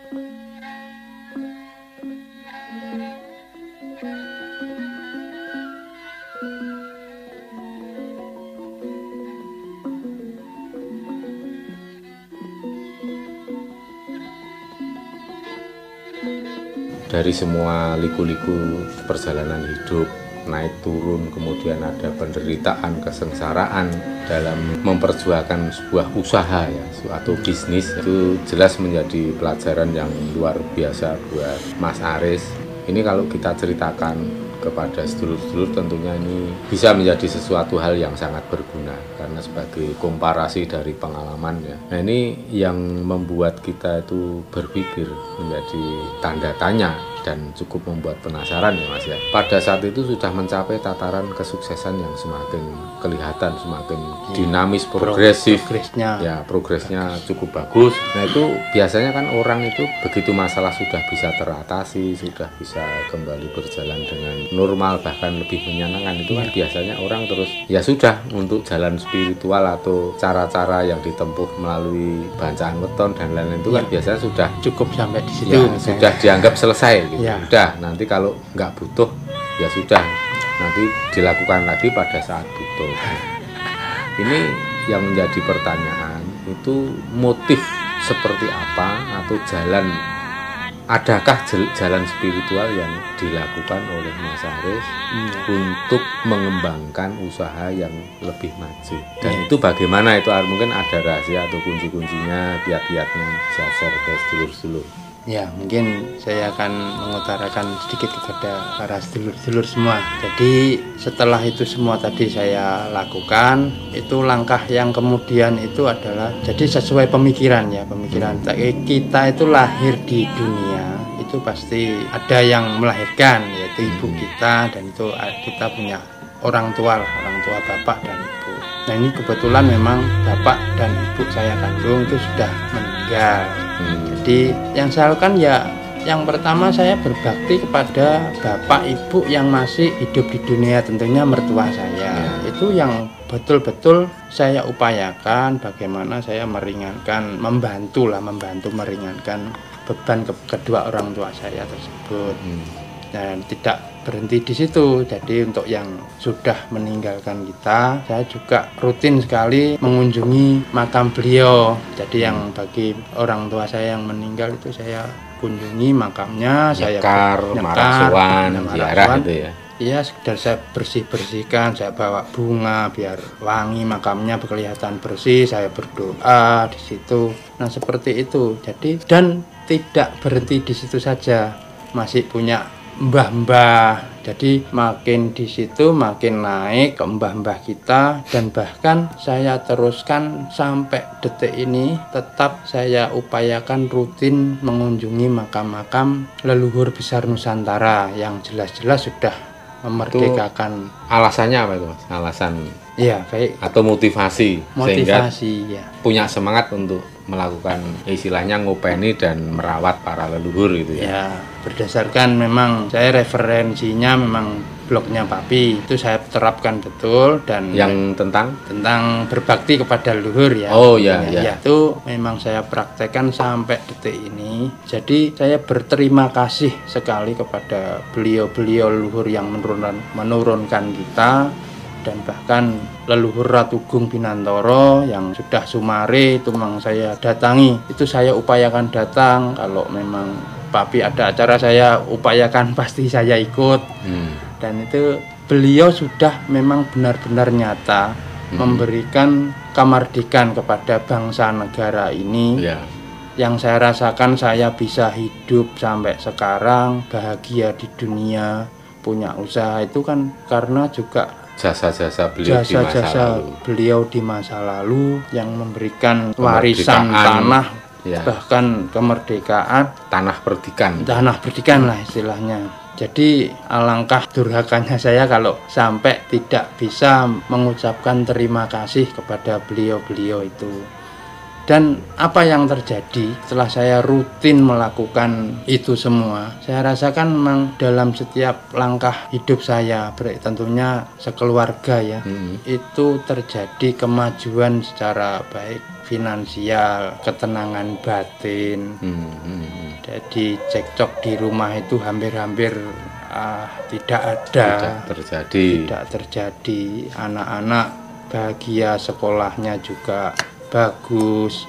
Dari semua liku-liku perjalanan hidup, naik turun, kemudian ada penderitaan, kesengsaraan dalam memperjuangkan sebuah usaha ya, atau bisnis, itu jelas menjadi pelajaran yang luar biasa buat Mas Aris. Ini kalau kita ceritakan kepada sedulur-sedulur, tentunya ini bisa menjadi sesuatu hal yang sangat berguna karena sebagai komparasi dari pengalaman ya. Nah, ini yang membuat kita itu berpikir, menjadi tanda tanya dan cukup membuat penasaran ya Mas ya. Pada saat itu sudah mencapai tataran kesuksesan yang semakin kelihatan, semakin dinamis, progresif. Progresnya cukup bagus. Nah, itu biasanya kan orang itu begitu masalah sudah bisa teratasi, sudah bisa kembali berjalan dengan normal, bahkan lebih menyenangkan, itu kan biasanya orang terus ya sudah, untuk jalan spiritual atau cara-cara yang ditempuh melalui bacaan weton dan lain-lain itu kan biasanya sudah cukup sampai di situ ya, sudah dianggap selesai gitu. Udah, nanti kalau nggak butuh ya sudah, nanti dilakukan lagi pada saat butuh. Ini yang menjadi pertanyaan, itu motif seperti apa atau jalan, adakah jalan spiritual yang dilakukan oleh Mas Aris untuk mengembangkan usaha yang lebih maju, dan itu bagaimana, itu mungkin ada rahasia atau kunci-kuncinya, kiat-kiatnya, bisa share ke sedulur-sedulur. Ya, mungkin saya akan mengutarakan sedikit kepada para sedulur-sedulur semua. Jadi setelah itu semua tadi saya lakukan, itu langkah yang kemudian itu adalah, jadi sesuai pemikiran ya, pemikiran kita itu lahir di dunia, itu pasti ada yang melahirkan, yaitu ibu kita, dan itu kita punya orang tua bapak dan ibu. Nah, ini kebetulan memang bapak dan ibu saya kandung itu sudah meninggal. Jadi yang saya lakukan ya, yang pertama saya berbakti kepada bapak ibu yang masih hidup di dunia, tentunya mertua saya. Itu yang betul-betul saya upayakan, bagaimana saya meringankan, membantu meringankan beban kedua orang tua saya tersebut. Dan tidak berhenti di situ. Jadi untuk yang sudah meninggalkan kita, saya juga rutin sekali mengunjungi makam beliau. Jadi yang bagi orang tua saya yang meninggal itu saya kunjungi makamnya, saya marah-sowan, ziarah gitu ya. Iya, sekedar saya bersih-bersihkan, saya bawa bunga biar wangi, makamnya kelihatan bersih, saya berdoa di situ. Nah, seperti itu. Jadi, dan tidak berhenti di situ saja, masih punya mbah-mbah. Jadi makin di situ makin naik ke mbah-mbah kita, dan bahkan saya teruskan sampai detik ini, tetap saya upayakan rutin mengunjungi makam-makam leluhur besar Nusantara yang jelas-jelas sudah memerdekakan. Itu alasannya apa itu Mas? Alasan ya baik atau motivasi sehingga ya punya semangat untuk melakukan istilahnya ngopeni dan merawat para leluhur gitu ya. Ya, berdasarkan memang saya referensinya memang blognya Papi, itu saya terapkan betul, dan yang tentang berbakti kepada leluhur ya. Oh ya. Itu memang saya praktekkan sampai detik ini. Jadi saya berterima kasih sekali kepada beliau-beliau leluhur yang menurunkan kita, dan bahkan leluhur Ratu Gung Binantoro yang sudah sumare itu memang saya datangi. Itu saya upayakan datang, kalau memang Papi ada acara saya upayakan pasti saya ikut. Dan itu beliau sudah memang benar-benar nyata memberikan kemerdekaan kepada bangsa negara ini. Yang saya rasakan, saya bisa hidup sampai sekarang bahagia di dunia, punya usaha, itu kan karena juga jasa-jasa beliau di masa lalu yang memberikan warisan tanah, bahkan kemerdekaan, tanah perdikan lah istilahnya. Jadi alangkah durhakanya saya kalau sampai tidak bisa mengucapkan terima kasih kepada beliau-beliau itu. Dan apa yang terjadi setelah saya rutin melakukan itu semua, saya rasakan memang dalam setiap langkah hidup saya, tentunya sekeluarga ya, itu terjadi kemajuan secara baik finansial, ketenangan batin, Jadi cekcok di rumah itu hampir-hampir tidak ada, tidak terjadi. Anak-anak bahagia, sekolahnya juga bagus.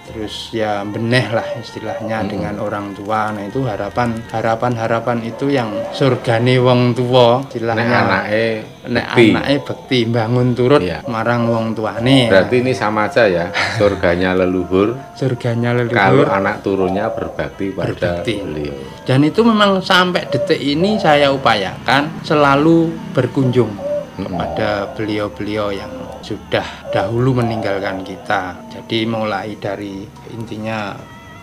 Terus ya beneh lah istilahnya dengan orang tua. Nah itu harapan itu yang surgane wong tua istilahnya. Nek anake bekti bangun turut marang wong tuane. Berarti ini sama aja ya, surganya leluhur. Kalau anak turunnya berbakti pada beliau. Dan itu memang sampai detik ini saya upayakan selalu berkunjung kepada beliau-beliau yang sudah dahulu meninggalkan kita. Jadi mulai dari intinya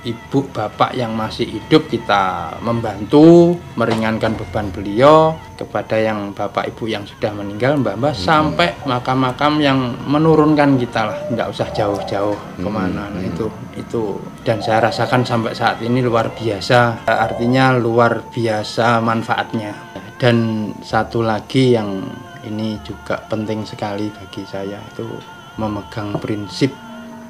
ibu bapak yang masih hidup kita membantu meringankan beban beliau, kepada yang bapak ibu yang sudah meninggal mbah-mbah sampai makam-makam yang menurunkan kita lah, nggak usah jauh-jauh kemana. Nah, itu dan saya rasakan sampai saat ini luar biasa, artinya luar biasa manfaatnya. Dan satu lagi yang ini juga penting sekali bagi saya, itu memegang prinsip.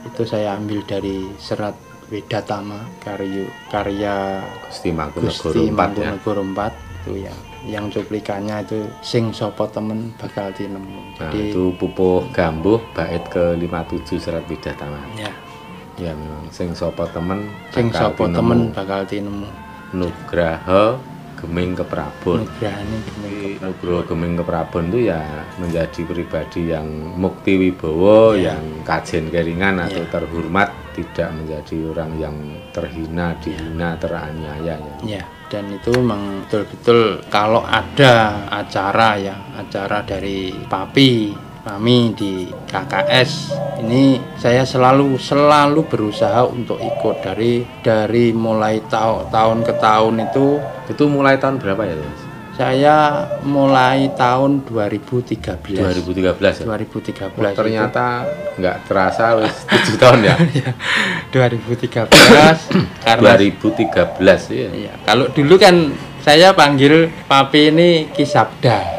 Itu saya ambil dari serat Wedatama karya Gusti Mangkunegoro IV itu ya, yang cuplikannya itu sing sapa temen bakal tinemu. Jadi itu pupuh gambuh bait ke-57 serat Wedatama. Ya memang sing sapa temen bakal tinemu. Nugraha Geming Keprabon. Nugroho Geming Keprabon itu ya menjadi pribadi yang mukti wibowo, yang kajen keringan atau terhormat, tidak menjadi orang yang terhina, dihina, teraniaya. Dan itu memang betul-betul kalau ada acara dari kami di KKS ini, saya selalu berusaha untuk ikut dari mulai tahun ke tahun itu. Itu mulai tahun berapa ya, Mas? Saya mulai tahun 2013 ya? 2013. Ternyata nggak terasa wis 7 tahun ya? 2013 karena 2013 ya? Iya, kalau dulu kan saya panggil Papi ini Ki Sabda.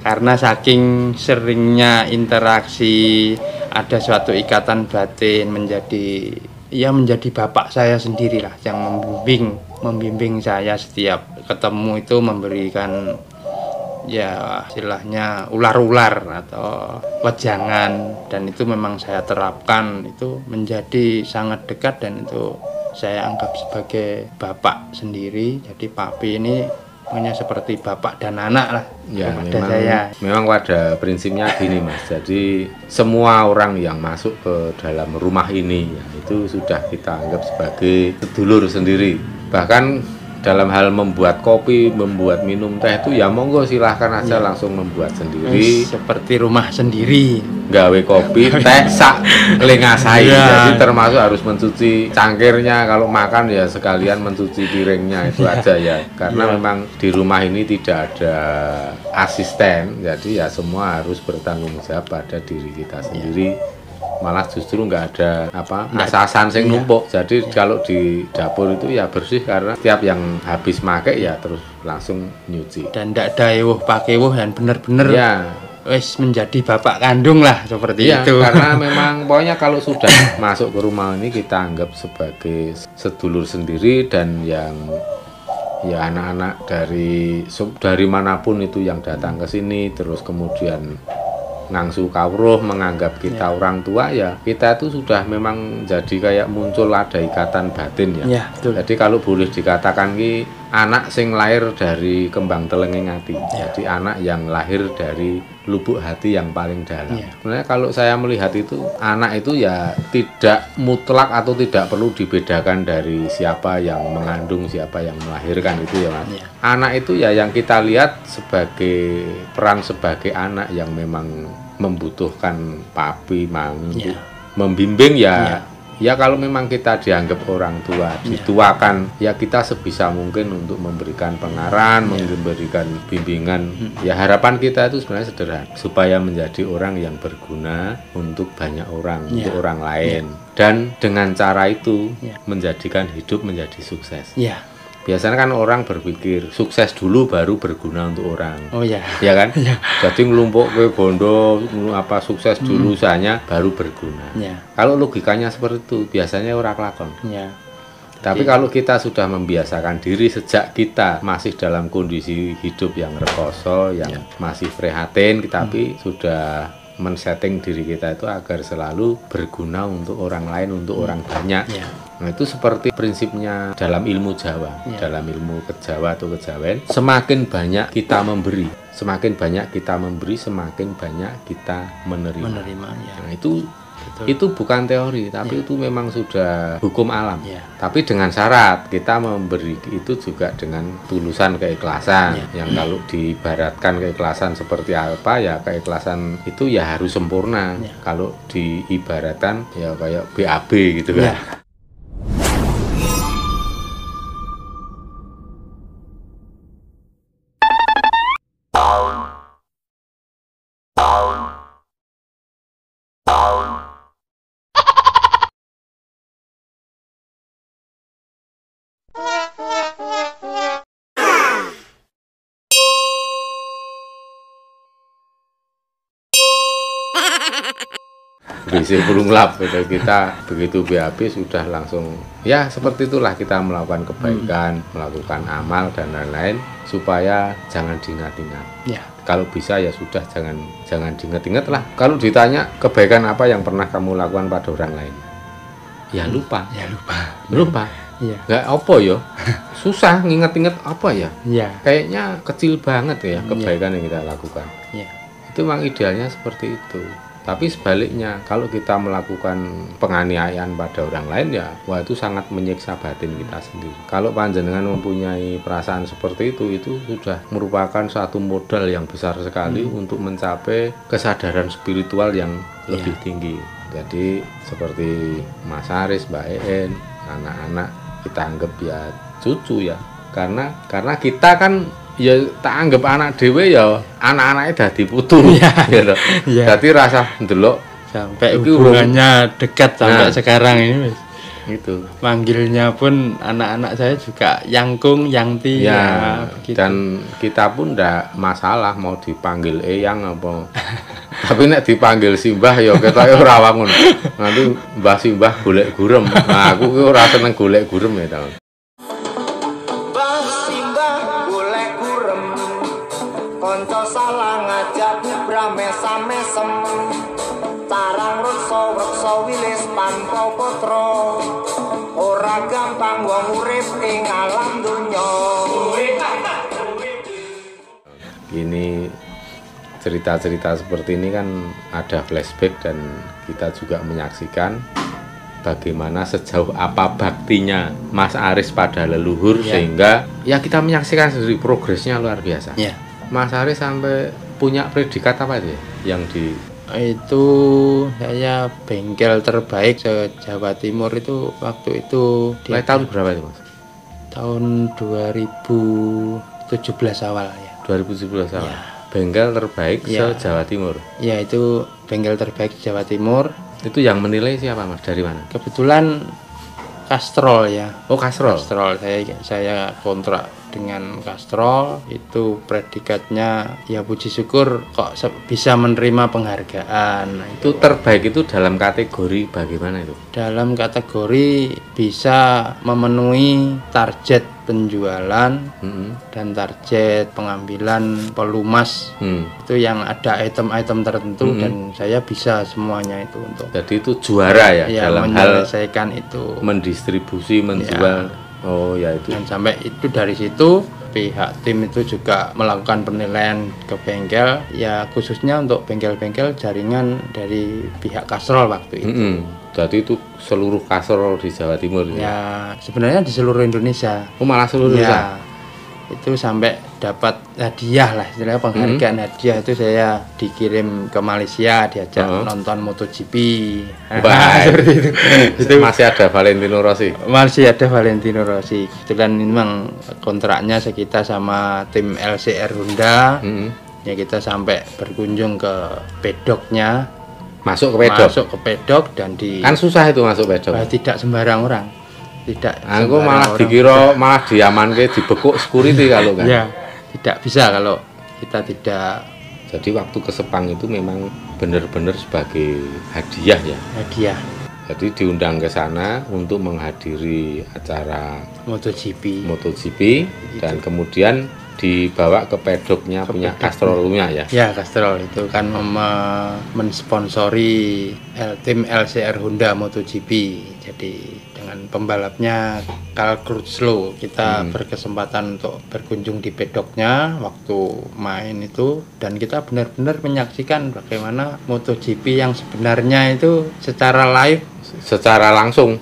Karena saking seringnya interaksi, ada suatu ikatan batin, menjadi bapak saya sendirilah yang membimbing saya setiap ketemu itu, memberikan ya istilahnya ular-ular atau wejangan, dan itu memang saya terapkan, itu menjadi sangat dekat dan itu saya anggap sebagai bapak sendiri. Jadi Papi ini hanya seperti bapak dan anak lah kepada saya. Memang pada prinsipnya gini, Mas. Jadi semua orang yang masuk ke dalam rumah ini ya, itu sudah kita anggap sebagai sedulur sendiri. Bahkan dalam hal membuat kopi, membuat minum teh itu ya monggo silahkan aja langsung membuat sendiri. Seperti rumah sendiri. Gawe kopi, teh sak lengasai. Jadi termasuk harus mencuci cangkirnya, kalau makan ya sekalian mencuci piringnya itu aja ya. Karena memang di rumah ini tidak ada asisten, jadi ya semua harus bertanggung jawab pada diri kita sendiri. Malah justru nggak ada asasan sing numpuk. Jadi kalau di dapur itu ya bersih, karena setiap yang habis make ya terus langsung nyuci. Dan tidak ada pakewuh dan bener-bener wis menjadi bapak kandung lah seperti itu. Karena memang pokoknya kalau sudah masuk ke rumah ini kita anggap sebagai sedulur sendiri, dan yang ya anak-anak dari manapun itu yang datang ke sini terus kemudian ngangsu kawruh menganggap kita orang tua, ya kita itu sudah memang jadi kayak muncul ada ikatan batin ya. Jadi kalau boleh dikatakan ki anak sing lahir dari kembang telenging hati. Jadi anak yang lahir dari lubuk hati yang paling dalam. Sebenarnya kalau saya melihat itu, anak itu ya tidak mutlak atau tidak perlu dibedakan dari siapa yang mengandung, siapa yang melahirkan itu ya, Mas. Anak itu ya yang kita lihat sebagai peran sebagai anak yang memang membutuhkan papi, mami, membimbing ya. Ya kalau memang kita dianggap orang tua, dituakan, ya kita sebisa mungkin untuk memberikan pengarahan, memberikan bimbingan. Ya harapan kita itu sebenarnya sederhana, supaya menjadi orang yang berguna untuk banyak orang, untuk orang lain. Dan dengan cara itu menjadikan hidup menjadi sukses. Biasanya kan orang berpikir sukses dulu baru berguna untuk orang. Ya kan? Jadi ngelumpuk ke bondo sukses dulu usahanya baru berguna. Kalau logikanya seperti itu biasanya orang kelakon. Tapi kalau kita sudah membiasakan diri sejak kita masih dalam kondisi hidup yang rekoso, yang masih prihatin, tapi sudah men-setting diri kita itu agar selalu berguna untuk orang lain, untuk orang banyak. Nah, itu seperti prinsipnya dalam ilmu Jawa, dalam ilmu kejawa atau kejawen. Semakin banyak kita memberi, semakin banyak kita memberi, semakin banyak kita menerima. Nah, itu bukan teori, tapi itu memang sudah hukum alam. Tapi dengan syarat kita memberi itu juga dengan tulusan keikhlasan. Yang kalau diibaratkan keikhlasan seperti apa, ya keikhlasan itu ya harus sempurna. Kalau diibaratkan ya kayak BAB gitu kan. BC Burunglap gitu. Kita begitu BAB sudah langsung ya seperti itulah, kita melakukan kebaikan, melakukan amal dan lain-lain supaya jangan diingat-ingat. Kalau bisa ya sudah jangan diingat-ingat lah. Kalau ditanya kebaikan apa yang pernah kamu lakukan pada orang lain, ya lupa. Nggak apa ya, susah nginget-inget apa ya. Kayaknya kecil banget ya kebaikan yang kita lakukan. Itu memang idealnya seperti itu. Tapi sebaliknya, kalau kita melakukan penganiayaan pada orang lain ya, wah itu sangat menyiksa batin kita sendiri. Kalau panjenengan mempunyai perasaan seperti itu sudah merupakan satu modal yang besar sekali untuk mencapai kesadaran spiritual yang lebih tinggi. Jadi seperti Mas Aris, Mbak En, anak-anak kita anggap ya cucu ya, karena kita kan ya tak anggap anak dewe ya anak-anaknya dadi putu gitu. Jadi rasa ndelok sampai hubungannya dekat sampai sekarang ini itu. Manggilnya pun anak-anak saya juga Yangkung, Yangti begitu. Dan kita pun ndak masalah mau dipanggil Eyang apa. Tapi nek dipanggil Simbah ya ketoke ora wangun. Nanti Mbah Simbah golek gurem. Nah, aku ki ora seneng golek gurem ya, Taun. Konco salah ngajak bramesa-mesem, tarang reksa wilis tanpa patra, ora gampang wong urip ing alam donya. Ini cerita-cerita seperti ini kan ada flashback dan kita juga menyaksikan bagaimana sejauh apa baktinya Mas Aris pada leluhur sehingga ya kita menyaksikan sendiri progresnya luar biasa. Mas Aris sampai punya predikat apa itu ya? Yang itu saya bengkel terbaik se-Jawa Timur itu waktu itu tahun berapa itu, Mas? Tahun 2017 awal ya. 2017 awal. Bengkel terbaik se-Jawa Timur. Ya, itu bengkel terbaik Jawa Timur. Itu yang menilai siapa, Mas? Dari mana? Kebetulan Castrol ya. Oh, Castrol. Castrol saya kontrak dengan Castrol, itu predikatnya ya puji syukur kok bisa menerima penghargaan. Nah, itu terbaik itu dalam kategori bagaimana itu? Dalam kategori bisa memenuhi target penjualan dan target pengambilan pelumas. Itu yang ada item-item tertentu dan saya bisa semuanya itu untuk. Jadi itu juara ya dalam hal menyelesaikan itu, mendistribusi, menjual. Oh ya itu. Dan sampai itu dari situ pihak tim itu juga melakukan penilaian ke bengkel ya, khususnya untuk bengkel-bengkel jaringan dari pihak Castrol waktu itu. Jadi itu seluruh Castrol di Jawa Timur ya? Sebenarnya di seluruh Indonesia. Oh, malah seluruh Indonesia. Itu sampai dapat hadiah lah, istilahnya penghargaan hadiah. Itu saya dikirim ke Malaysia, diajak nonton MotoGP. Seperti itu. Itu masih ada Valentino Rossi. Masih ada Valentino Rossi. Kebetulan memang kontraknya kita sama tim LCR Honda. Ya kita sampai berkunjung ke pedoknya. Masuk ke pedok dan kan susah itu masuk pedok. Tidak sembarang orang. Aku malah dikira malah diamanke dibekuk security kalau kan. Ya, tidak bisa kalau kita tidak. Jadi waktu ke Sepang itu memang benar-benar sebagai hadiah ya. Hadiah. Jadi diundang ke sana untuk menghadiri acara MotoGP. Dan kemudian dibawa ke pedoknya punya Castrolnya ya. Ya, Castrol itu kan mensponsori tim LCR Honda MotoGP. Jadi dengan pembalapnya Carl Crutchlow kita berkesempatan untuk berkunjung di pedoknya waktu main itu, dan kita benar-benar menyaksikan bagaimana MotoGP yang sebenarnya itu secara live, secara langsung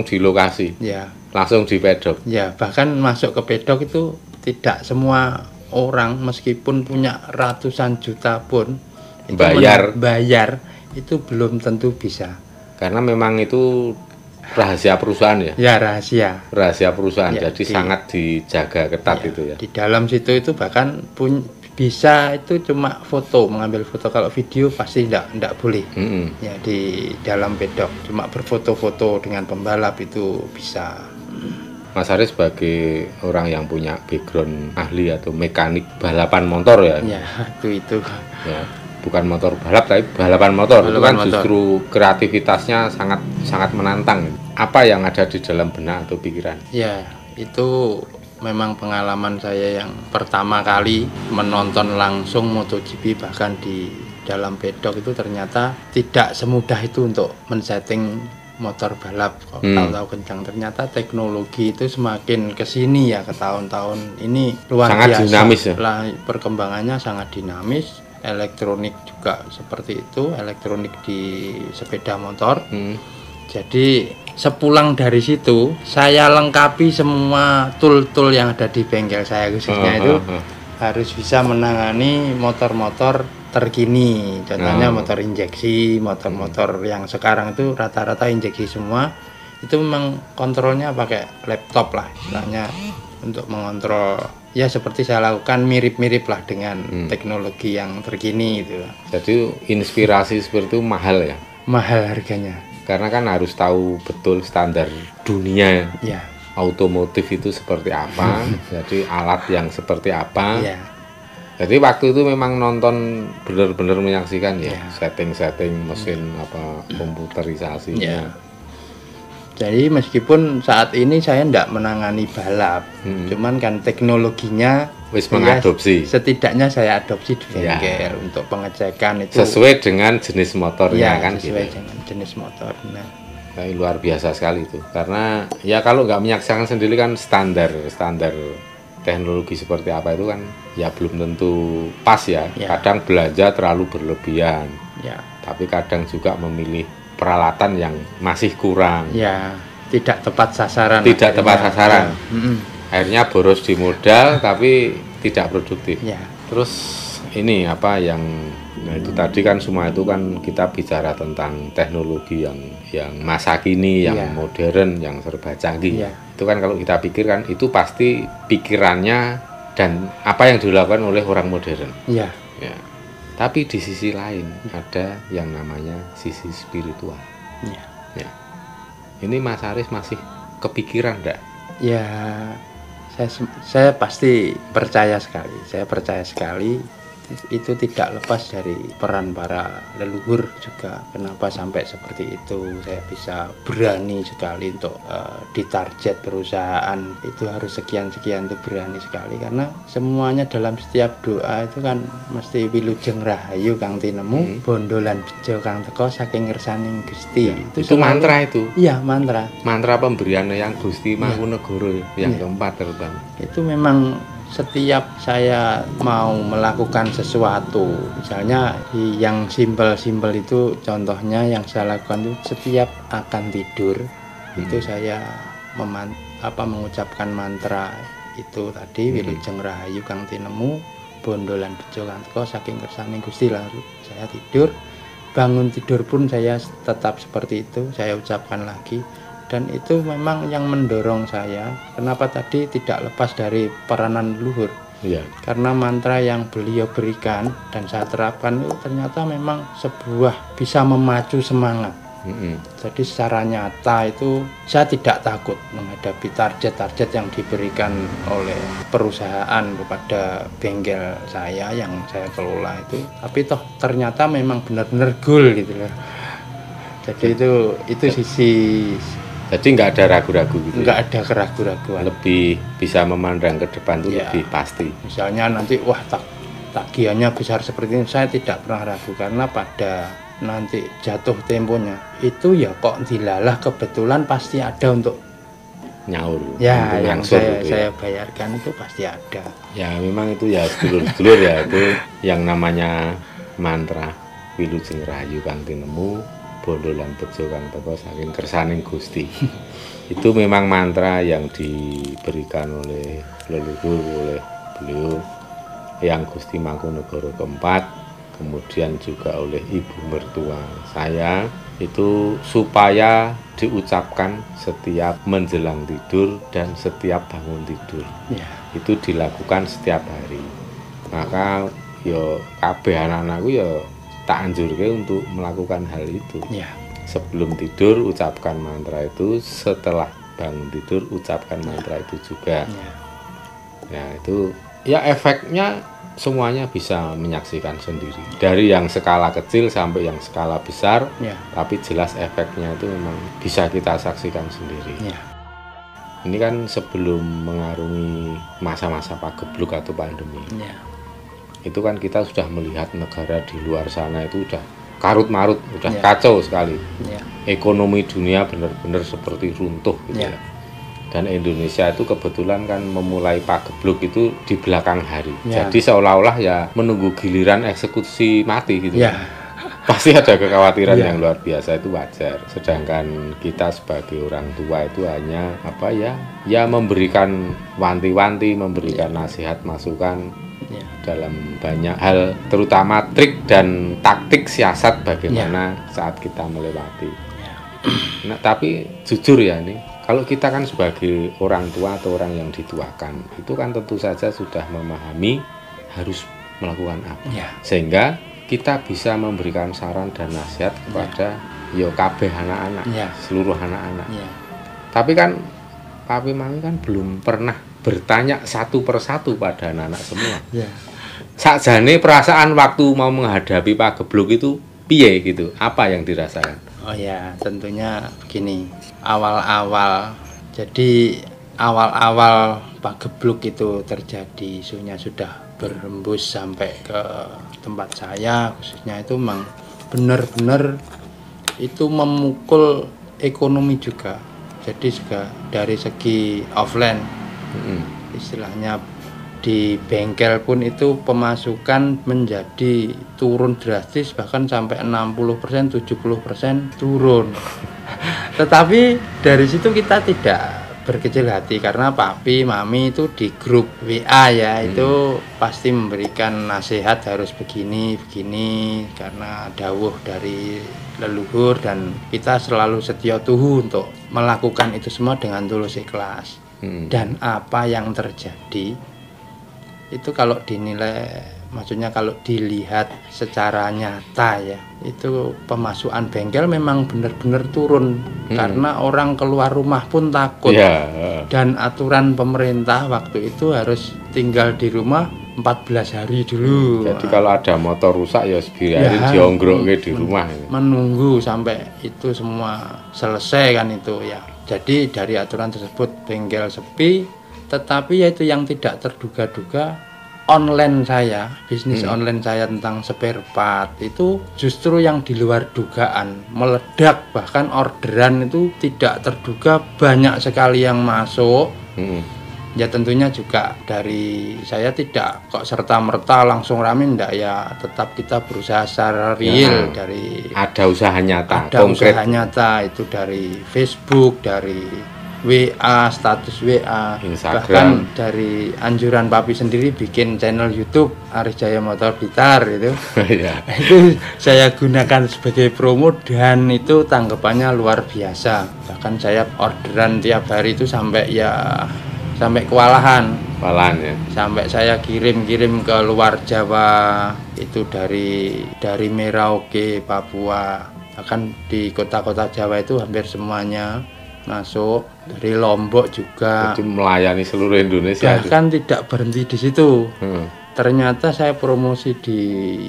di lokasi. Ya. Langsung di pedok. Ya, bahkan masuk ke pedok itu tidak semua orang, meskipun punya ratusan juta pun itu bayar itu belum tentu bisa. Karena memang itu rahasia perusahaan ya. Ya, rahasia perusahaan. Ya, jadi sangat dijaga ketat ya, itu ya. Di dalam situ itu bahkan bisa itu cuma mengambil foto. Kalau video pasti enggak boleh. Ya, di dalam pedok cuma berfoto-foto dengan pembalap itu bisa. Mas Haris sebagai orang yang punya background ahli atau mekanik balapan motor ya. Ya, itu. Ya, bukan motor balap tapi balapan motor. Itu kan justru kreativitasnya sangat menantang. Apa yang ada di dalam benak atau pikiran? Ya, itu memang pengalaman saya yang pertama kali menonton langsung MotoGP, bahkan di dalam pedok itu ternyata tidak semudah itu untuk men-setting motor balap. Tahu-tahu kencang, ternyata teknologi itu semakin kesini ya, ke tahun-tahun ini luar sangat biasa. Dinamis ya? Perkembangannya sangat dinamis. Elektronik juga seperti itu, elektronik di sepeda motor. Jadi sepulang dari situ saya lengkapi semua tool-tool yang ada di bengkel saya, khususnya itu harus bisa menangani motor-motor terkini. Contohnya motor injeksi, motor-motor yang sekarang itu rata-rata injeksi semua. Itu memang kontrolnya pakai laptop lah istilahnya, untuk mengontrol. Ya, seperti saya lakukan mirip-mirip lah dengan teknologi yang terkini itu. Jadi inspirasi seperti itu mahal ya? Mahal harganya. Karena kan harus tahu betul standar dunia ya. Otomotif itu seperti apa, jadi alat yang seperti apa. Ya. Jadi waktu itu memang nonton benar-benar menyaksikan ya, setting-setting mesin komputerisasinya. Ya. Jadi meskipun saat ini saya tidak menangani balap, cuman kan teknologinya wis mengadopsi. Setidaknya saya adopsi di bengkel untuk pengecekan itu sesuai dengan jenis motornya kan. Sesuai dengan jenis motornya. Luar biasa sekali itu. Karena ya kalau nggak menyaksikan sendiri kan standar teknologi seperti apa itu kan ya belum tentu pas ya. Kadang belanja terlalu berlebihan. Tapi kadang juga memilih peralatan yang masih kurang. Ya, tidak tepat sasaran. Akhirnya boros di modal tapi tidak produktif. Ya. Terus ini itu tadi kan semua itu kan kita bicara tentang teknologi yang masa kini, yang modern, yang serba canggih. Itu kan kalau kita pikirkan itu pasti pikirannya dan apa yang dilakukan oleh orang modern. Ya. Tapi di sisi lain ada yang namanya sisi spiritual. Ya. Ini Mas Haris masih kepikiran enggak? Ya, saya pasti percaya sekali. Saya percaya sekali itu tidak lepas dari peran para leluhur juga. Kenapa sampai seperti itu? Saya bisa berani sekali untuk ditarget perusahaan itu harus sekian itu berani sekali, karena semuanya dalam setiap doa itu kan mesti wilujeng rahayu kang tinemu, bondolan bejo kang teko saking ngersaning Gusti. Itu mantra itu. Iya, mantra pemberian yang Gusti Mangkunegoro yang keempat terutama. Itu memang setiap saya mau melakukan sesuatu, misalnya yang simpel itu, contohnya yang saya lakukan itu setiap akan tidur itu saya mengucapkan mantra itu tadi, wilujeng rahayu kang tinemu, bondolan bejo kang teko saking kersaning Gusti. Lalu saya tidur, bangun tidur pun saya tetap seperti itu, saya ucapkan lagi. Dan itu memang yang mendorong saya. Kenapa tadi tidak lepas dari peranan leluhur? Karena mantra yang beliau berikan dan saya terapkan itu ternyata memang bisa memacu semangat. Jadi secara nyata itu saya tidak takut menghadapi target-target yang diberikan oleh perusahaan kepada bengkel saya yang saya kelola itu. Tapi toh ternyata memang benar-benar goal gitu loh. Jadi itu sisi, jadi nggak ada ragu-ragu gitu. nggak ada keraguan-raguan. Lebih bisa memandang ke depan tuh Ya. lebih pasti. Misalnya nanti wah tagihannya besar seperti ini, saya tidak pernah ragu karena pada nanti jatuh temponya itu ya kok dilalah kebetulan pasti ada untuk Nyaur. ya untuk yang ngangsur saya gitu ya. saya bayarkan itu pasti ada. Ya memang itu ya sedulur-sedulur ya, itu yang namanya mantra Wilujeng Rahayu kang tinemu bondo lan bejo kang teka saking kersaning Gusti. Itu memang mantra yang diberikan oleh leluhur, oleh beliau yang Gusti Mangkunegara keempat, kemudian juga oleh ibu mertua saya, itu supaya diucapkan setiap menjelang tidur dan setiap bangun tidur. Ya, Itu dilakukan setiap hari. Maka yo kabeh anak-anakku yo tak anjurke untuk melakukan hal itu. ya, Sebelum tidur ucapkan mantra itu, setelah bangun tidur ucapkan mantra itu juga. ya, Ya itu ya efeknya semuanya bisa menyaksikan sendiri. Dari yang skala kecil sampai yang skala besar, ya, tapi jelas efeknya itu memang bisa kita saksikan sendiri. ya, Ini kan sebelum mengarungi masa-masa pagebluk atau pandemi. ya, Itu kan kita sudah melihat negara di luar sana itu udah karut-marut, udah Ya. kacau sekali. ya, Ekonomi dunia benar-benar seperti runtuh gitu Ya. ya. Dan Indonesia itu kebetulan kan memulai pagebluk itu di belakang hari. Ya. Jadi seolah-olah ya menunggu giliran eksekusi mati gitu. ya, Pasti ada kekhawatiran Ya. yang luar biasa, itu wajar. Sedangkan kita sebagai orang tua itu hanya apa ya? Ya memberikan wanti-wanti, memberikan nasihat, masukan ya, dalam banyak hal, terutama trik dan taktik siasat bagaimana saat kita melewati. ya, Nah, tapi jujur ya nih, kalau kita kan sebagai orang tua atau orang yang dituakan, itu kan tentu saja sudah memahami harus melakukan apa. ya, Sehingga kita bisa memberikan saran dan nasihat kepada yo kabeh anak-anak, Ya. seluruh anak-anak. ya, Tapi kan Papi Mami kan belum pernah bertanya satu persatu pada anak-anak semua. ya. Sakjane perasaan waktu mau menghadapi pagebluk itu piye gitu? Apa yang dirasakan? Oh ya, tentunya begini. Awal-awal, jadi awal-awal pagebluk itu terjadi, isunya sudah berembus sampai ke tempat saya, khususnya itu memang benar-benar itu memukul ekonomi juga. Jadi juga dari segi offline, Mm-mm. istilahnya di bengkel pun itu pemasukan menjadi turun drastis, bahkan sampai 60%, 70% turun. Tetapi dari situ kita tidak berkecil hati karena papi mami itu di grup WA ya, itu pasti memberikan nasihat harus begini karena dawuh dari leluhur, dan kita selalu setia tuhu untuk melakukan itu semua dengan tulus ikhlas. Dan apa yang terjadi itu kalau dinilai, maksudnya kalau dilihat secara nyata ya, itu pemasukan bengkel memang benar-benar turun karena orang keluar rumah pun takut. Ya, Dan aturan pemerintah waktu itu harus tinggal di rumah 14 hari dulu. jadi kalau ada motor rusak ya biarin Ya. dionggroke di rumah. Menunggu sampai itu semua selesai kan itu ya. Jadi dari aturan tersebut bengkel sepi, tetapi yaitu yang tidak terduga-duga online saya, bisnis online saya tentang spare part itu justru yang di luar dugaan, meledak, bahkan orderan itu tidak terduga banyak sekali yang masuk. Ya tentunya juga dari saya tidak kok serta-merta langsung rame, enggak ya, tetap kita berusaha secara real dari Ada usaha nyata, ada konkret. usaha nyata, itu dari Facebook, dari WA, status WA, Instagram. bahkan dari anjuran papi sendiri bikin channel YouTube Aris Jaya Motor Blitar itu. Ya. Itu saya gunakan sebagai promo dan itu tanggapannya luar biasa. Bahkan saya orderan tiap hari itu sampai kewalahan. Palan ya. Sampai saya kirim ke luar Jawa, itu dari Merauke, Papua, bahkan di kota-kota Jawa itu hampir semuanya masuk, dari Lombok juga. Jadi melayani seluruh Indonesia itu. Bahkan tidak berhenti di situ, Ternyata saya promosi di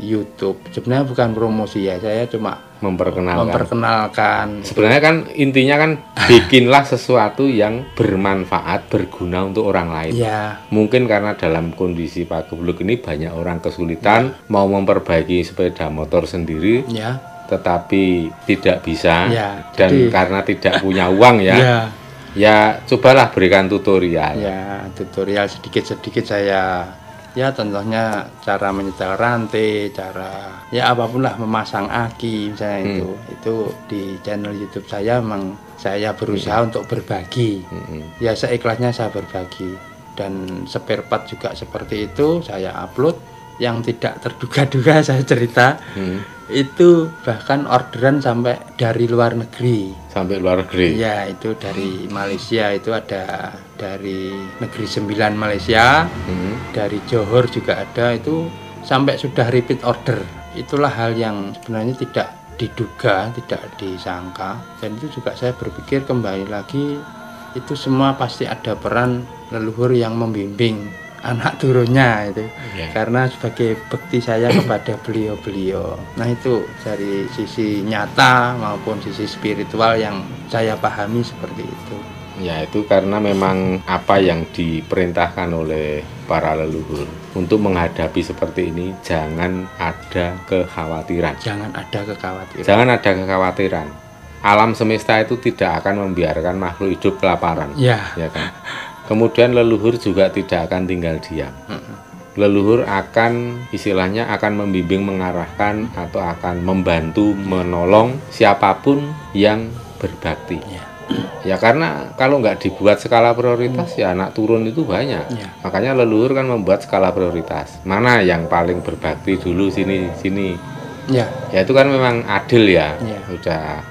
YouTube. Sebenarnya bukan promosi ya, saya cuma memperkenalkan. Sebenarnya kan intinya kan bikinlah sesuatu yang bermanfaat, berguna untuk orang lain. Ya. Mungkin karena dalam kondisi pagebluk ini banyak orang kesulitan mau memperbaiki sepeda motor sendiri, tetapi tidak bisa, dan karena tidak punya uang ya cobalah berikan tutorial. Ya, tutorial sedikit-sedikit saya. Ya, contohnya cara menyetel rantai, cara ya apapun lah, memasang aki misalnya itu di channel YouTube saya. Memang saya berusaha untuk berbagi. Ya, seikhlasnya saya berbagi, dan spare part juga seperti itu saya upload. Yang tidak terduga-duga saya cerita, itu bahkan orderan sampai dari luar negeri. Sampai luar negeri? Ya, itu dari Malaysia, itu ada dari Negeri Sembilan Malaysia, dari Johor juga ada, itu sampai sudah repeat order. Itulah hal yang sebenarnya tidak diduga, tidak disangka, dan itu juga saya berpikir kembali lagi, itu semua pasti ada peran leluhur yang membimbing anak turunnya itu, karena sebagai bekti saya kepada beliau-beliau. Nah, itu dari sisi nyata maupun sisi spiritual yang saya pahami seperti itu. Ya, itu karena memang apa yang diperintahkan oleh para leluhur untuk menghadapi seperti ini, jangan ada kekhawatiran. Jangan ada kekhawatiran. Jangan ada kekhawatiran. Alam semesta itu tidak akan membiarkan makhluk hidup kelaparan. Ya kan? Kemudian leluhur juga tidak akan tinggal diam. Leluhur akan istilahnya akan membimbing, mengarahkan, atau akan membantu, menolong siapapun yang berbakti. Ya, karena kalau nggak dibuat skala prioritas ya anak turun itu banyak. Makanya leluhur kan membuat skala prioritas. Mana yang paling berbakti dulu, sini. Ya itu kan memang adil ya. Udah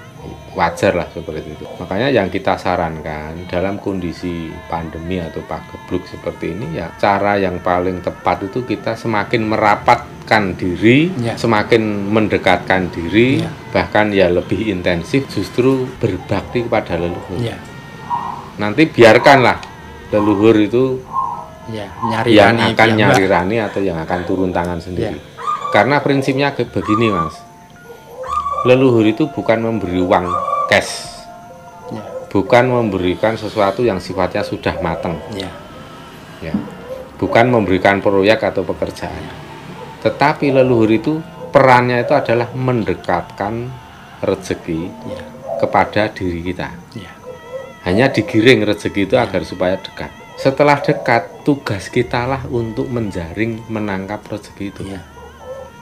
wajar lah seperti itu. Makanya yang kita sarankan dalam kondisi pandemi atau pagebluk seperti ini, ya cara yang paling tepat itu kita semakin merapatkan diri, semakin mendekatkan diri, bahkan ya lebih intensif justru berbakti kepada leluhur. Nanti biarkanlah leluhur itu yang akan nyarirani atau yang akan turun tangan sendiri. Karena prinsipnya begini, Mas. Leluhur itu bukan memberi uang cash, bukan memberikan sesuatu yang sifatnya sudah matang, bukan memberikan proyek atau pekerjaan, tetapi leluhur itu perannya itu adalah mendekatkan rezeki kepada diri kita. Hanya digiring rezeki itu agar supaya dekat. Setelah dekat, tugas kita lah untuk menjaring, menangkap rezeki itu.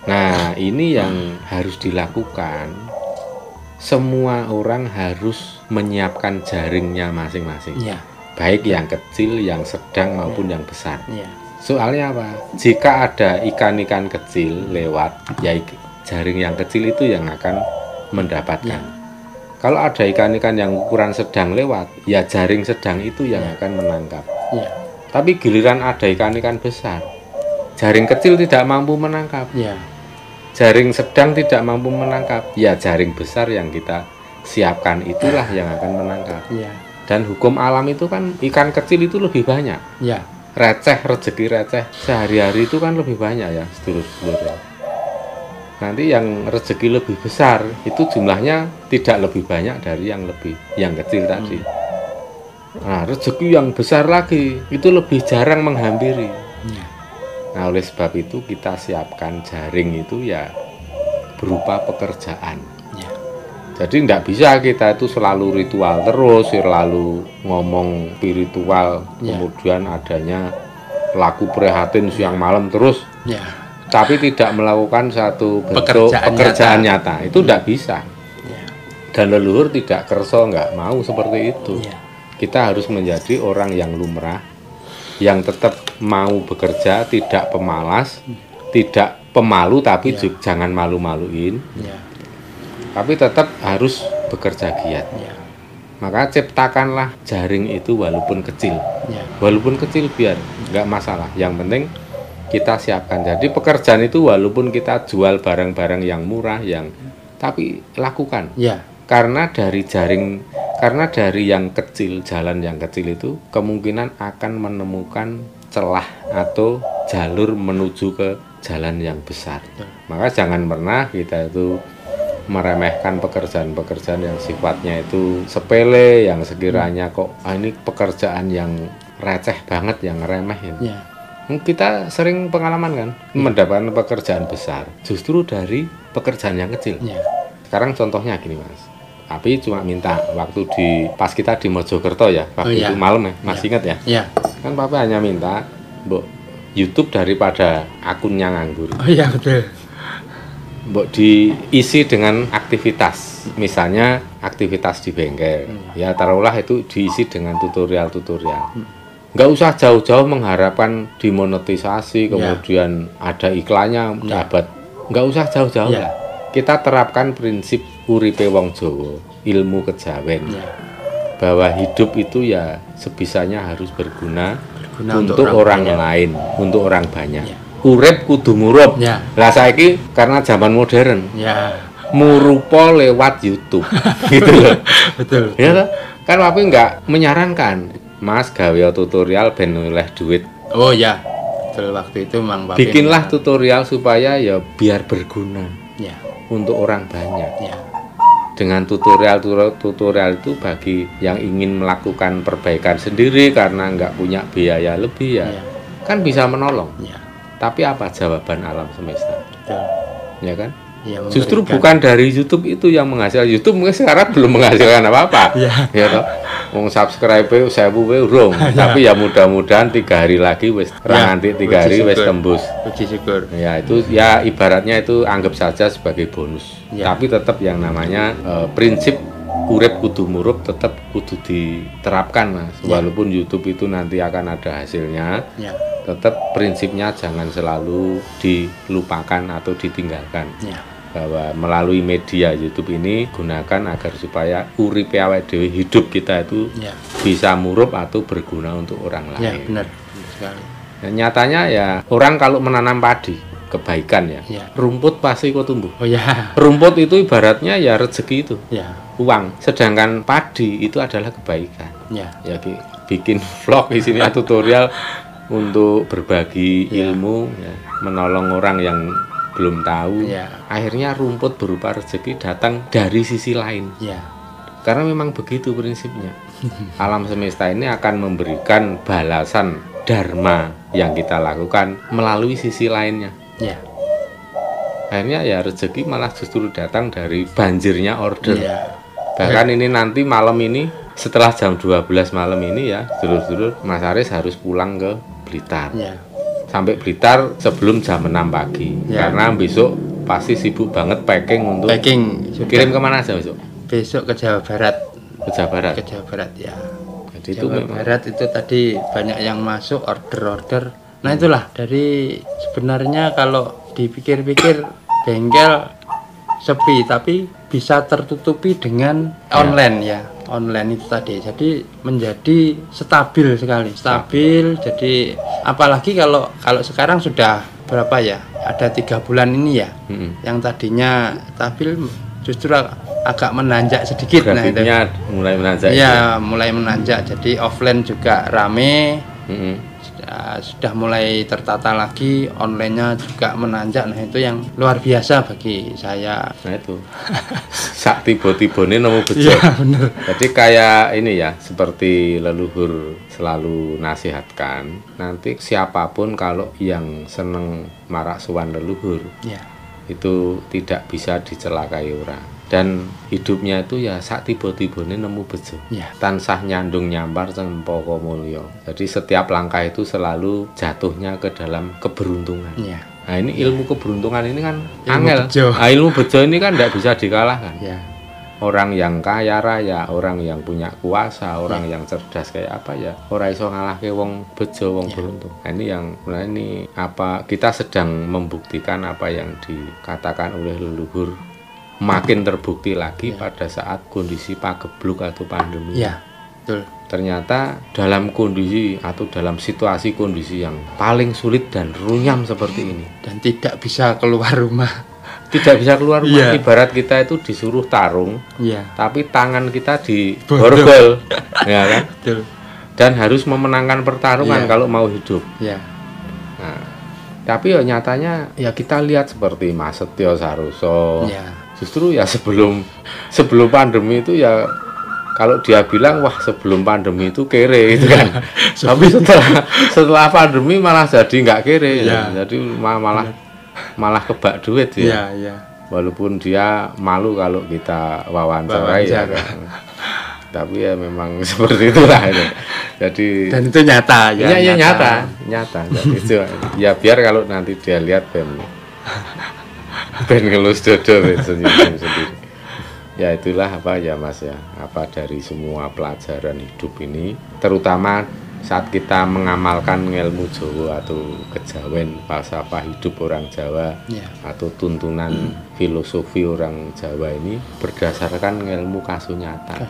Nah, ini yang harus dilakukan. Semua orang harus menyiapkan jaringnya masing-masing. Baik yang kecil, yang sedang maupun yang besar. Soalnya apa? Jika ada ikan-ikan kecil lewat, ya jaring yang kecil itu yang akan mendapatkan. Kalau ada ikan-ikan yang ukuran sedang lewat, ya jaring sedang itu yang akan menangkap. Tapi giliran ada ikan-ikan besar, jaring kecil tidak mampu menangkap. Jaring sedang tidak mampu menangkap, ya jaring besar yang kita siapkan itulah yang akan menangkap. Dan hukum alam itu kan ikan kecil itu lebih banyak. Receh, rezeki receh sehari-hari itu kan lebih banyak ya, sedulur-sedulur. Nanti yang rezeki lebih besar itu jumlahnya tidak lebih banyak dari yang kecil tadi. Nah, rezeki yang besar lagi itu lebih jarang menghampiri. Nah, oleh sebab itu kita siapkan jaring itu ya berupa pekerjaan. Jadi tidak bisa kita itu selalu ritual terus, selalu ngomong spiritual, kemudian adanya laku prihatin siang malam terus, tapi tidak melakukan satu bentuk pekerjaan nyata. Itu tidak bisa. Dan leluhur tidak kerso, nggak mau seperti itu. Kita harus menjadi orang yang lumrah, yang tetap mau bekerja, tidak pemalas, tidak pemalu, tapi jangan malu-maluin, tapi tetap harus bekerja giat. Maka ciptakanlah jaring itu walaupun kecil, walaupun kecil biar nggak masalah. Yang penting kita siapkan. Jadi pekerjaan itu walaupun kita jual barang-barang yang murah, tapi lakukan. Karena dari yang kecil, jalan yang kecil itu kemungkinan akan menemukan celah atau jalur menuju ke jalan yang besar. Maka jangan pernah kita itu meremehkan pekerjaan-pekerjaan yang sifatnya itu sepele, yang sekiranya kok ini pekerjaan yang receh banget, yang remeh ini. Ya. Kita sering pengalaman kan mendapatkan pekerjaan besar justru dari pekerjaan yang kecil. Ya. Sekarang contohnya gini Mas, Api cuma minta waktu pas kita di Mojokerto ya, waktu itu malam ya, masih ingat ya? Ya. Kan Papa hanya minta, Mbok, YouTube daripada akunnya nganggur. Oh iya betul. Mbok diisi dengan aktivitas, misalnya aktivitas di bengkel. Ya taruhlah itu diisi dengan tutorial-tutorial. Nggak usah jauh-jauh mengharapkan dimonetisasi, kemudian ada iklannya, dapat. Nggak usah jauh-jauh lah. Kita terapkan prinsip uripe wong Jawa, ilmu kejawen. Bahwa hidup itu ya sebisanya harus berguna untuk orang lain, untuk orang banyak. Urip kudu murup. Lah saiki karena zaman modern. Murupa lewat YouTube. Gitu loh. Betul. Ya toh? Kan Papi nggak menyarankan, Mas gawe tutorial ben oleh duit. Oh ya. Betul, waktu itu Mang Papi bikinlah tutorial supaya ya biar berguna. Ya. Untuk orang banyak. Ya. Dengan tutorial itu bagi yang ingin melakukan perbaikan sendiri karena nggak punya biaya lebih ya, kan bisa menolong. Ya. Tapi apa jawaban alam semesta? Betul. Ya kan? Ya, justru bukan dari YouTube itu yang menghasilkan. YouTube mungkin sekarang belum menghasilkan apa-apa. Ya toh. Wong subscribe 1000 urung. Tapi ya mudah-mudahan 3 hari lagi wis nanti 3 hari wis tembus. Puji syukur. Ya itu ya ibaratnya itu anggap saja sebagai bonus. Tapi tetap yang namanya prinsip urip kudu murup tetap kudu diterapkan Mas. Walaupun YouTube itu nanti akan ada hasilnya. Tetap prinsipnya jangan selalu dilupakan atau ditinggalkan. Bahwa melalui media YouTube ini gunakan agar supaya uripe awake dhewe, hidup kita itu bisa murup atau berguna untuk orang lain. Ya, benar sekali. Nah, nyatanya ya orang kalau menanam padi kebaikan ya, rumput pasti kok tumbuh. Oh ya. Rumput itu ibaratnya ya rezeki itu. Uang. Sedangkan padi itu adalah kebaikan. Ya bikin vlog di sini tutorial untuk berbagi ilmu, menolong orang yang belum tahu. Akhirnya rumput berupa rezeki datang dari sisi lain. Karena memang begitu prinsipnya. Alam semesta ini akan memberikan balasan dharma yang kita lakukan melalui sisi lainnya. Akhirnya ya rezeki malah justru datang dari banjirnya order. Bahkan ini nanti malam ini setelah jam 12 malam ini ya, dulur-dulur Mas Aris harus pulang ke Blitar. Sampai Blitar sebelum jam 6 pagi. Karena besok pasti sibuk banget packing untuk kirim kemana aja besok? Besok ke Jawa Barat. Ke Jawa Barat? Ke Jawa Barat ya. Jadi Jawa Barat itu tadi banyak yang masuk order-order. Nah itulah dari sebenarnya kalau dipikir-pikir bengkel sepi tapi bisa tertutupi dengan online ya. Online itu tadi, jadi menjadi stabil sekali, jadi apalagi kalau sekarang sudah berapa ya, ada 3 bulan ini ya, yang tadinya stabil justru agak menanjak sedikit. Grafiknya mulai menanjak ya, mulai menanjak, jadi offline juga rame, sudah mulai tertata lagi, onlinenya juga menanjak. Nah itu yang luar biasa bagi saya. Nah itu sak tiba-tibane nemu bejo. Bener. Jadi kayak ini ya, seperti leluhur selalu nasihatkan, nanti siapapun kalau yang seneng marak sowan leluhur itu tidak bisa dicelakai orang. Dan hidupnya itu ya sak tiba-tibane nemu bejo. Tansah nyandung nyampar cempaka mulya. Jadi setiap langkah itu selalu jatuhnya ke dalam keberuntungan. Nah ini ilmu keberuntungan ini kan angel. Nah, ilmu bejo ini kan tidak bisa dikalahkan. Orang yang kaya raya, orang yang punya kuasa, orang yang cerdas kayak apa ya, ora iso ngalahke wong bejo, wong beruntung. Nah, ini yang ini apa kita sedang membuktikan apa yang dikatakan oleh leluhur makin terbukti lagi pada saat kondisi pagebluk atau pandemi. Betul. Ternyata dalam kondisi atau dalam situasi kondisi yang paling sulit dan runyam seperti ini dan tidak bisa keluar rumah. Tidak bisa keluar rumah. Ibarat kita itu disuruh tarung, tapi tangan kita diborgol, ya kan? Betul. Dan harus memenangkan pertarungan kalau mau hidup. Nah, Tapi ya nyatanya ya kita lihat seperti Mas Setyo Saroso. Ya. Justru ya sebelum pandemi itu ya kalau dia bilang wah sebelum pandemi itu kere itu kan. Tapi setelah pandemi malah jadi nggak kere ya. Jadi malah kebak duit ya. Ya. Walaupun dia malu kalau kita wawancarai ya kan. Tapi ya memang seperti itulah itu. Jadi dan itu nyata ya. Iya nyata. Jadi itu ya biar kalau nanti dia lihat ben ngelus dodo senyum sendiri. Ya itulah apa ya Mas ya, apa dari semua pelajaran hidup ini, terutama saat kita mengamalkan ilmu Jawa atau kejawen, falsafah hidup orang Jawa atau tuntunan filosofi orang Jawa ini berdasarkan ilmu kasunyatan.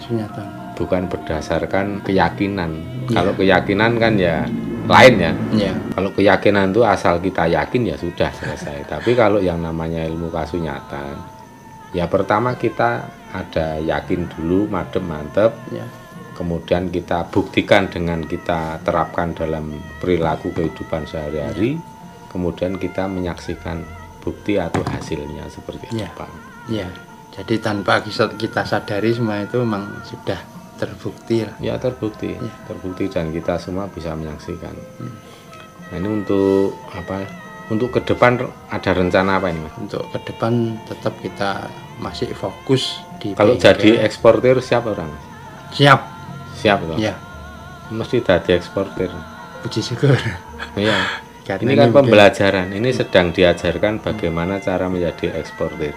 Bukan berdasarkan keyakinan. Kalau keyakinan kan ya lain ya. Kalau keyakinan itu asal kita yakin ya sudah selesai. Tapi kalau yang namanya ilmu kasunyatan, ya pertama kita ada yakin dulu, mantep. Kemudian kita buktikan dengan kita terapkan dalam perilaku kehidupan sehari-hari. Kemudian kita menyaksikan bukti atau hasilnya seperti apa. Ya, jadi tanpa kita sadari semua itu memang sudah terbukti lah. Ya terbukti, terbukti dan kita semua bisa menyaksikan. Nah ini untuk apa? Untuk ke depan ada rencana apa ini Mas? Untuk ke depan tetap kita masih fokus di. Kalau jadi eksportir siap orang? Siap toh? Ya. Mesti tadi eksportir. Puji syukur. Iya. Ini kan pembelajaran. Ini sedang diajarkan bagaimana cara menjadi eksportir.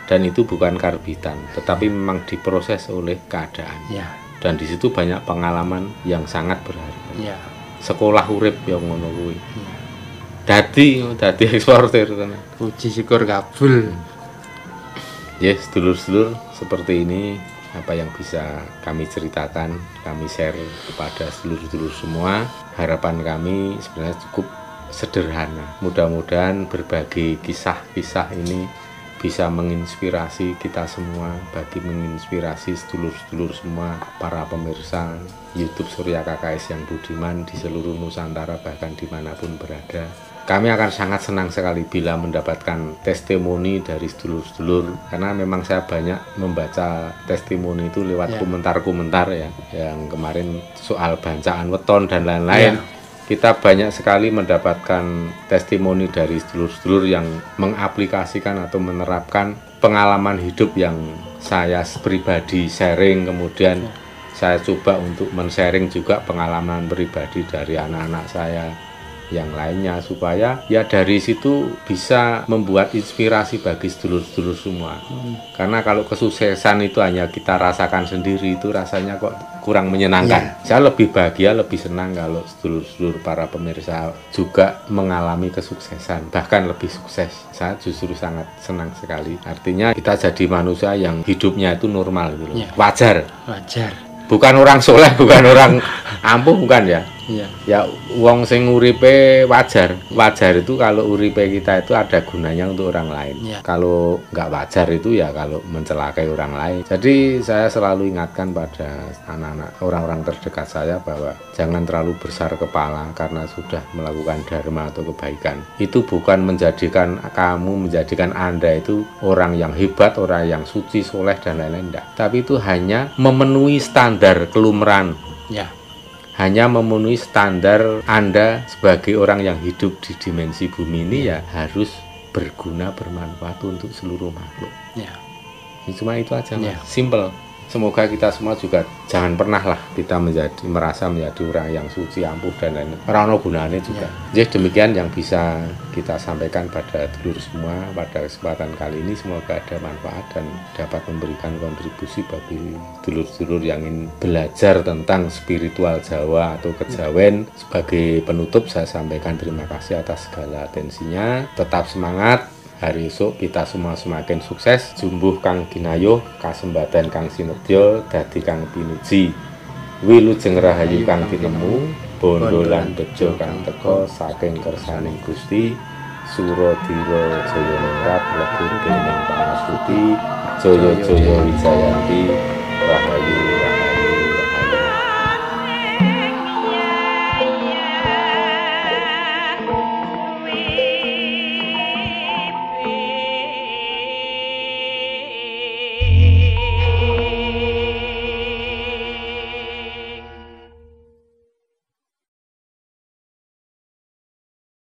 Dan itu bukan karbitan, tetapi memang diproses oleh keadaan. Dan di situ banyak pengalaman yang sangat berharga. Sekolah urip yang ngono kuwi. Dadi eksportir tenan. Puji syukur kabul. Yes, sedulur-sedulur, seperti ini apa yang bisa kami ceritakan, kami share kepada sedulur-sedulur semua. Harapan kami sebenarnya cukup sederhana. Mudah-mudahan berbagai kisah-kisah ini bisa menginspirasi kita semua, bagi menginspirasi sedulur-sedulur semua, para pemirsa YouTube Surya KKS yang budiman di seluruh Nusantara, bahkan dimanapun berada. Kami akan sangat senang sekali bila mendapatkan testimoni dari sedulur-sedulur, karena memang saya banyak membaca testimoni itu lewat komentar-komentar ya, yang kemarin soal bancaan weton dan lain-lain. Kita banyak sekali mendapatkan testimoni dari sedulur-sedulur yang mengaplikasikan atau menerapkan pengalaman hidup yang saya pribadi sharing, kemudian saya coba untuk men-sharing juga pengalaman pribadi dari anak-anak saya yang lainnya, supaya ya dari situ bisa membuat inspirasi bagi sedulur-sedulur semua. Karena kalau kesuksesan itu hanya kita rasakan sendiri, itu rasanya kok kurang menyenangkan. Saya lebih bahagia, lebih senang kalau sedulur-sedulur para pemirsa juga mengalami kesuksesan, bahkan lebih sukses. Saya justru sangat senang sekali. Artinya kita jadi manusia yang hidupnya itu normal gitu loh. Wajar. Bukan orang soleh, bukan orang ampuh, bukan ya. Ya wong sing uripe wajar itu kalau uripe kita itu ada gunanya untuk orang lain. Kalau nggak wajar itu ya kalau mencelakai orang lain. Jadi saya selalu ingatkan pada anak-anak, orang-orang terdekat saya bahwa jangan terlalu besar kepala karena sudah melakukan dharma atau kebaikan. Itu bukan menjadikan Anda itu orang yang hebat, orang yang suci, soleh dan lain-lain, enggak. Tapi itu hanya memenuhi standar kelumrahan. Hanya memenuhi standar Anda sebagai orang yang hidup di dimensi bumi ini ya harus berguna, bermanfaat untuk seluruh makhluk. Cuma itu aja, simple. Semoga kita semua juga jangan pernah lah kita merasa menjadi orang yang suci, ampuh dan lain-lain. Orang gunanya juga. Jadi demikian yang bisa kita sampaikan pada dulur semua pada kesempatan kali ini. Semoga ada manfaat dan dapat memberikan kontribusi bagi dulur-dulur yang ingin belajar tentang spiritual Jawa atau kejawen. Sebagai penutup saya sampaikan terima kasih atas segala atensinya. Tetap semangat. Hari esok kita semua semakin sukses. Jumbuh Kang Ginayo, kasembadan Kang Sinebyo, dadi Kang Pinuji. Wilujeng rahayu Kang tinemu, bondo lan bejo Kang teka saking kersaning Gusti. Suradira jaya ningrat lebur dening Pangastuti, jaya-jaya Wijayanti.